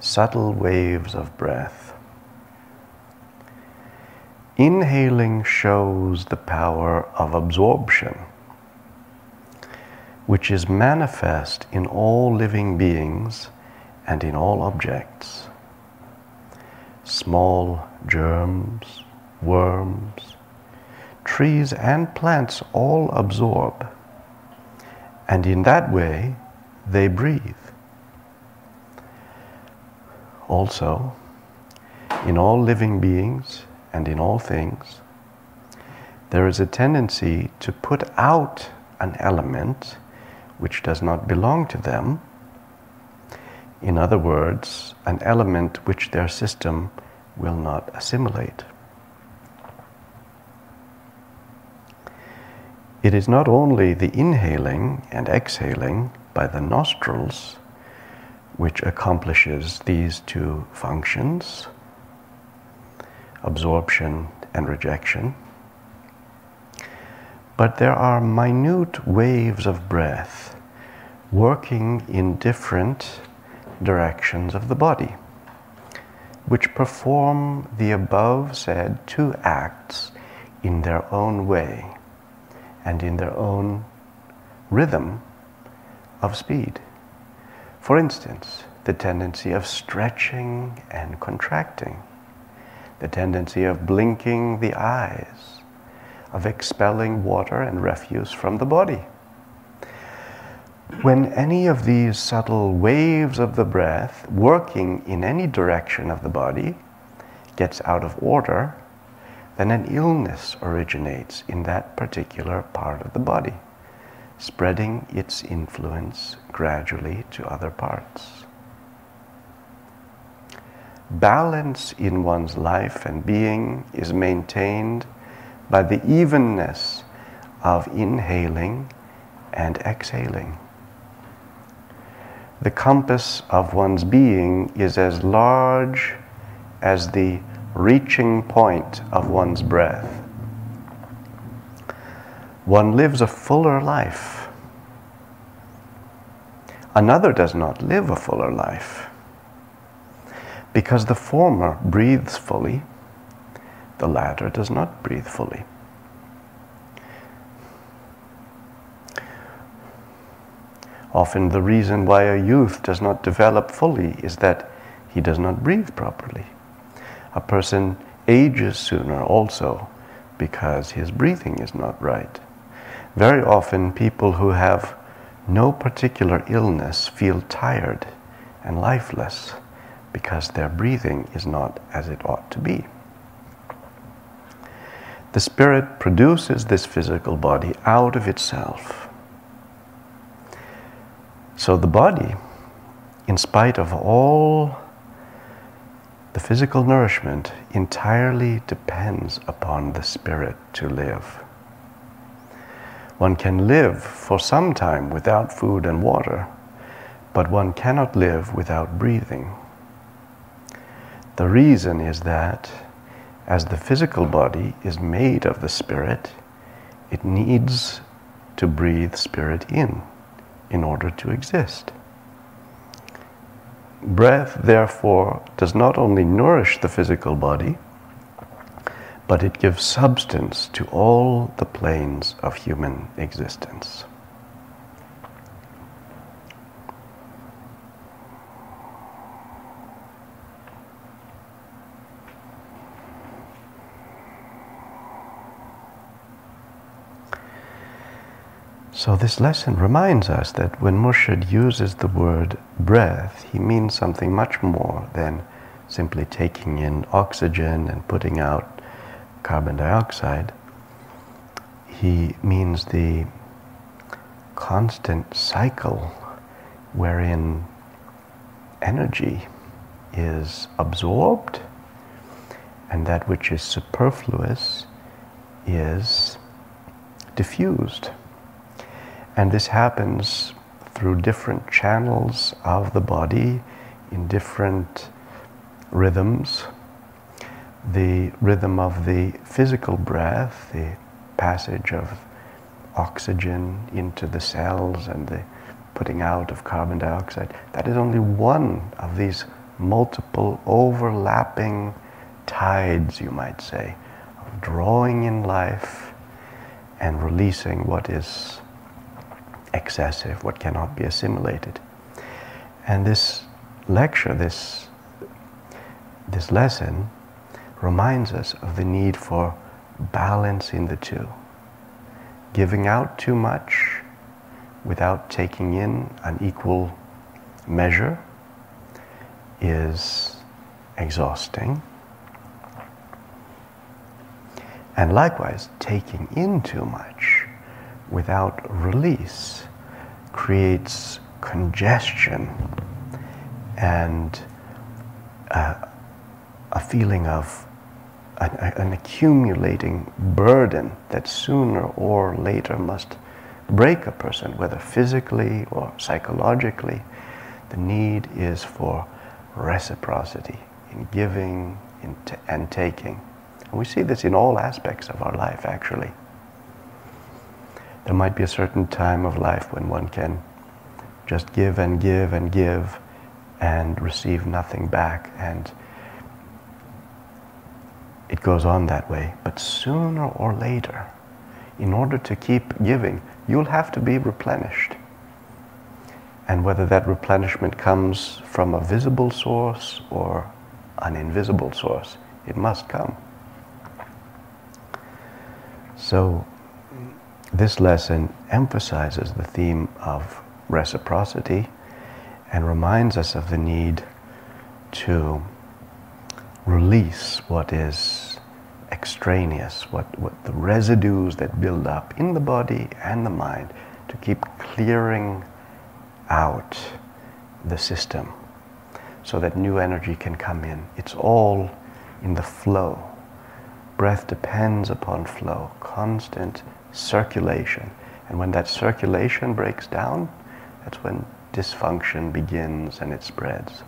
subtle waves of breath. Inhaling shows the power of absorption, which is manifest in all living beings and in all objects. Small germs, worms, trees and plants all absorb, and in that way they breathe. Also, in all living beings and in all things, there is a tendency to put out an element which does not belong to them. In other words, an element which their system will not assimilate. It is not only the inhaling and exhaling by the nostrils which accomplishes these two functions, absorption and rejection, but there are minute waves of breath working in different directions of the body, which perform the above said two acts in their own way and in their own rhythm of speed. For instance, the tendency of stretching and contracting, the tendency of blinking the eyes, of expelling water and refuse from the body. When any of these subtle waves of the breath, working in any direction of the body, gets out of order, then an illness originates in that particular part of the body, spreading its influence gradually to other parts. Balance in one's life and being is maintained by the evenness of inhaling and exhaling. The compass of one's being is as large as the reaching point of one's breath. One lives a fuller life. Another does not live a fuller life, because the former breathes fully, the latter does not breathe fully. Often the reason why a youth does not develop fully is that he does not breathe properly. A person ages sooner also because his breathing is not right. Very often people who have no particular illness feel tired and lifeless because their breathing is not as it ought to be. The spirit produces this physical body out of itself. So the body, in spite of all the physical nourishment, entirely depends upon the spirit to live. One can live for some time without food and water, but one cannot live without breathing. The reason is that as the physical body is made of the spirit, it needs to breathe spirit in order to exist. Breath, therefore, does not only nourish the physical body, but it gives substance to all the planes of human existence. So this lesson reminds us that when Murshid uses the word breath, he means something much more than simply taking in oxygen and putting out carbon dioxide. He means the constant cycle wherein energy is absorbed and that which is superfluous is diffused. And this happens through different channels of the body in different rhythms. The rhythm of the physical breath, the passage of oxygen into the cells and the putting out of carbon dioxide, that is only one of these multiple overlapping tides, you might say, of drawing in life and releasing what is excessive, what cannot be assimilated. And this lecture, this lesson, reminds us of the need for balance in the two. Giving out too much without taking in an equal measure is exhausting. And likewise, taking in too much without release creates congestion and a feeling of an accumulating burden that sooner or later must break a person, whether physically or psychologically. The need is for reciprocity in giving and taking. And we see this in all aspects of our life, actually. There might be a certain time of life when one can just give and give and give and receive nothing back, and it goes on that way. But sooner or later, in order to keep giving, you'll have to be replenished. And whether that replenishment comes from a visible source or an invisible source, it must come. So this lesson emphasizes the theme of reciprocity and reminds us of the need to release what is extraneous, what the residues that build up in the body and the mind, to keep clearing out the system so that new energy can come in. It's all in the flow. Breath depends upon flow, constant circulation. And when that circulation breaks down, that's when dysfunction begins and it spreads.